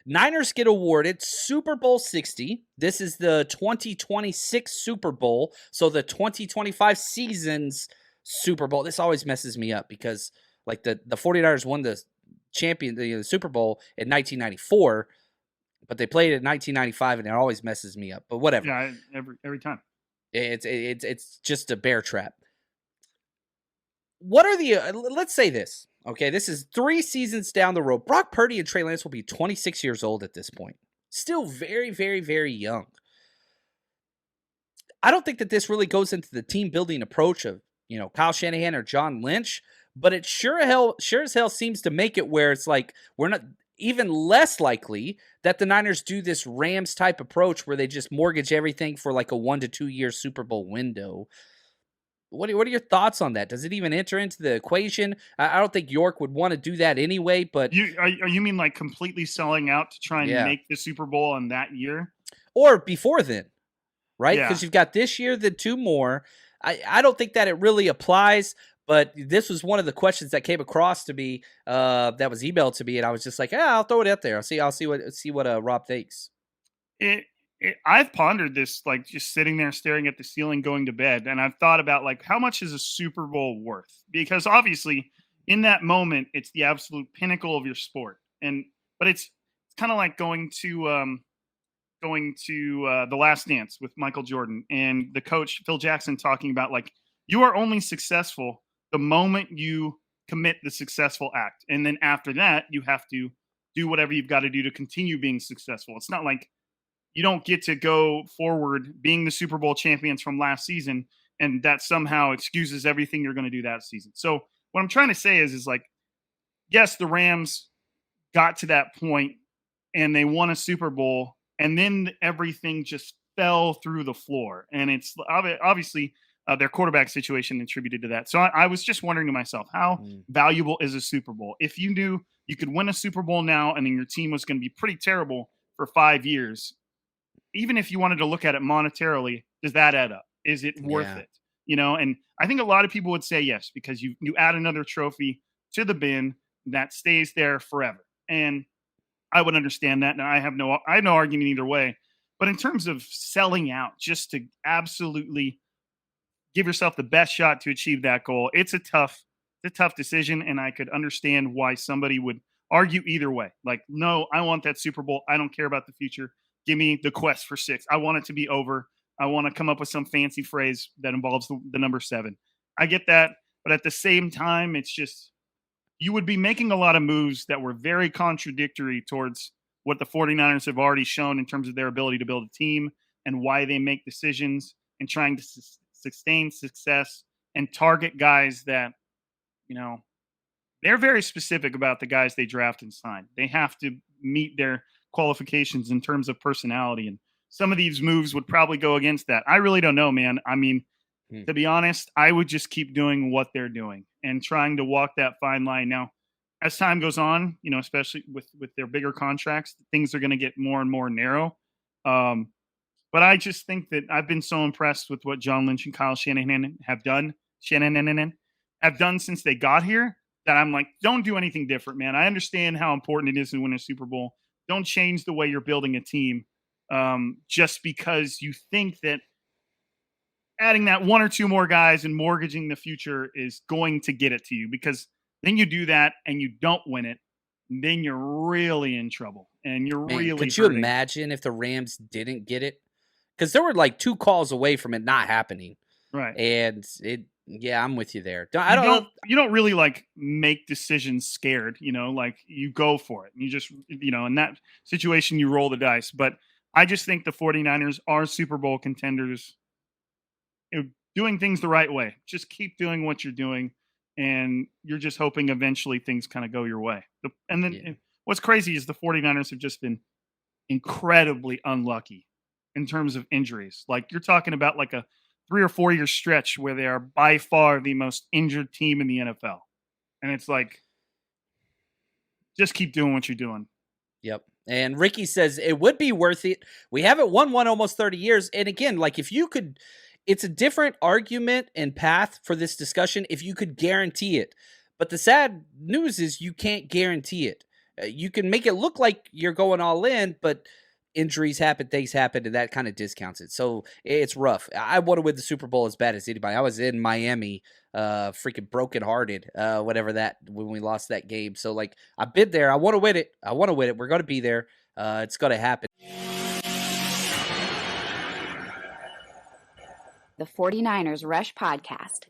Niners get awarded Super Bowl 60. This is the 2026 Super Bowl. So the 2025 season's Super Bowl. This always messes me up because like the 49ers won the Super Bowl in 1994, but they played it in 1995 and it always messes me up. But whatever. Yeah, every time. It's just a bear trap. What are the let's say this. Okay, this is 3 seasons down the road. Brock Purdy and Trey Lance will be 26 years old at this point. Still very, very, very young. I don't think that this really goes into the team building approach of, Kyle Shanahan or John Lynch, but it sure as hell seems to make it where it's like we're not even less likely that the Niners do this Rams type approach where they just mortgage everything for like a 1 to 2 year Super Bowl window. What are your thoughts on that? Does it even enter into the equation? I don't think York would want to do that anyway, but You mean like completely selling out to try and yeah. make the Super Bowl in that year? Or before then, right? Yeah. Because you've got this year, then 2 more. I don't think that it really applies, but this was one of the questions that came across to me that was emailed to me, and I was just like, yeah, I'll throw it out there. I'll see what Rob thinks. I've pondered this, like just sitting there staring at the ceiling, going to bed, and I've thought about like how much is a Super Bowl worth? Because obviously, in that moment, it's the absolute pinnacle of your sport, and but it's kind of like going to the Last Dance with Michael Jordan and the coach Phil Jackson talking about like you are only successful the moment you commit the successful act, and then after that, you have to do whatever you've got to do to continue being successful. It's not like you don't get to go forward being the Super Bowl champions from last season and that somehow excuses everything you're going to do that season. So what I'm trying to say is like, yes, the Rams got to that point and they won a Super Bowl and then everything just fell through the floor. And it's obviously their quarterback situation attributed to that. So I was just wondering to myself, how valuable is a Super Bowl? If you knew you could win a Super Bowl now and then your team was going to be pretty terrible for 5 years, even if you wanted to look at it monetarily, does that add up? Is it worth Yeah. it? And I think a lot of people would say yes, because you add another trophy to the bin that stays there forever. And I would understand that. And I have no argument either way. But in terms of selling out just to absolutely give yourself the best shot to achieve that goal, it's a tough decision. And I could understand why somebody would argue either way. Like, no, I want that Super Bowl. I don't care about the future. Give me the quest for 6. I want it to be over. I want to come up with some fancy phrase that involves the number 7. I get that. But at the same time, it's just, you would be making a lot of moves that were very contradictory towards what the 49ers have already shown in terms of their ability to build a team and why they make decisions and trying to sustain success and target guys that, they're very specific about the guys they draft and sign. They have to meet their qualifications in terms of personality. And some of these moves would probably go against that. I really don't know, man. I mean, to be honest, I would just keep doing what they're doing and trying to walk that fine line. Now, as time goes on, especially with their bigger contracts, things are going to get more and more narrow. But I just think that I've been so impressed with what John Lynch and Kyle Shanahan have done. Have done since they got here, that I'm like, don't do anything different, man. I understand how important it is to win a Super Bowl. Don't change the way you're building a team just because you think that adding that 1 or 2 more guys and mortgaging the future is going to get it to you. Because then you do that and you don't win it, then you're really in trouble and you're Man, really could you hurting. imagine if the Rams didn't get it? Because there were like 2 calls away from it not happening. Right. And I'm with you there. I don't know. You don't really like make decisions scared, like you go for it. You just, in that situation, you roll the dice. But I just think the 49ers are Super Bowl contenders, doing things the right way. Just keep doing what you're doing. And you're just hoping eventually things kind of go your way. And then what's crazy is the 49ers have just been incredibly unlucky in terms of injuries. Like, you're talking about like a 3 or 4 year stretch where they are by far the most injured team in the NFL. And it's like, just keep doing what you're doing. Yep. And Ricky says it would be worth it. We haven't won one almost 30 years. And again, like if you could, it's a different argument and path for this discussion if you could guarantee it. But the sad news is you can't guarantee it. You can make it look like you're going all in, but injuries happen, things happen, and that kind of discounts it. So it's rough. I want to win the Super Bowl as bad as anybody. I was in Miami, freaking brokenhearted, when we lost that game. So like I've been there. I want to win it. I want to win it. We're going to be there. It's going to happen. The 49ers Rush Podcast.